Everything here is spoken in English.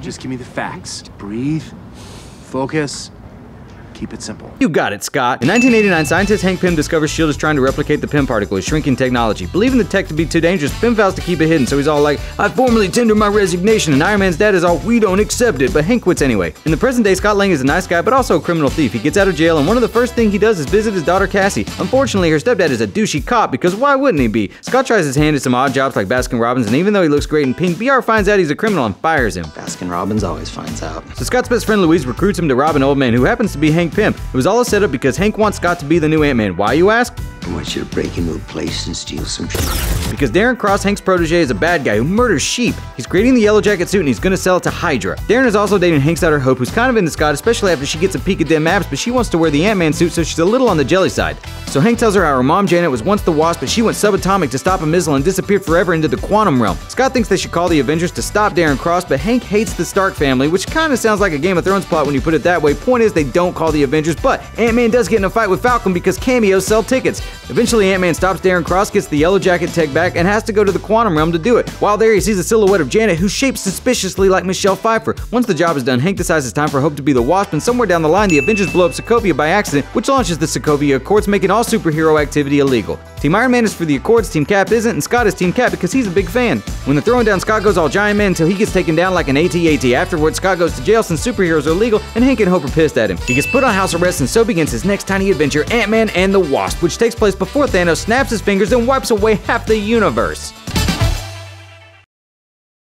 Just give me the facts. Breathe, focus, keep it simple. You got it, Scott. In 1989, scientist Hank Pym discovers S.H.I.E.L.D. is trying to replicate the Pym particle, a shrinking technology. Believing the tech to be too dangerous, Pym vows to keep it hidden, so he's all like, I formally tender my resignation, and Iron Man's dad is all, we don't accept it, but Hank quits anyway. In the present day, Scott Lang is a nice guy, but also a criminal thief. He gets out of jail, and one of the first things he does is visit his daughter Cassie. Unfortunately, her stepdad is a douchey cop, because why wouldn't he be? Scott tries his hand at some odd jobs like Baskin-Robbins, and even though he looks great in pink, BR finds out he's a criminal and fires him. Baskin-Robbins always finds out. So Scott's best friend Louise recruits him to rob an old man who happens to be Hank Pym. It was all set up because Hank wants Scott to be the new Ant-Man. Why, you ask? I want you to break into a place and steal some shit. Because Darren Cross, Hank's protege, is a bad guy who murders sheep. He's creating the Yellow Jacket suit and he's gonna sell it to Hydra. Darren is also dating Hank's daughter Hope, who's kind of into Scott, especially after she gets a peek at them abs, but she wants to wear the Ant-Man suit, so she's a little on the jelly side. So Hank tells her how her mom Janet was once the Wasp, but she went subatomic to stop a missile and disappeared forever into the quantum realm. Scott thinks they should call the Avengers to stop Darren Cross, but Hank hates the Stark family, which kind of sounds like a Game of Thrones plot when you put it that way. Point is, they don't call the Avengers, but Ant-Man does get in a fight with Falcon because cameos sell tickets. Eventually, Ant-Man stops Darren Cross, gets the Yellow Jacket tech back, and has to go to the quantum realm to do it. While there, he sees a silhouette of Janet, who's shaped suspiciously like Michelle Pfeiffer. Once the job is done, Hank decides it's time for Hope to be the Wasp, and somewhere down the line, the Avengers blow up Sokovia by accident, which launches the Sokovia Accords, making all superhero activity illegal. Team Iron Man is for the Accords, Team Cap isn't, and Scott is Team Cap because he's a big fan. When they're throwing down, Scott goes all Giant Man until he gets taken down like an AT-AT. Afterwards, Scott goes to jail since superheroes are illegal, and Hank and Hope are pissed at him. He gets put on house arrest, and so begins his next tiny adventure, Ant-Man and the Wasp, which takes place before Thanos snaps his fingers and wipes away half the universe.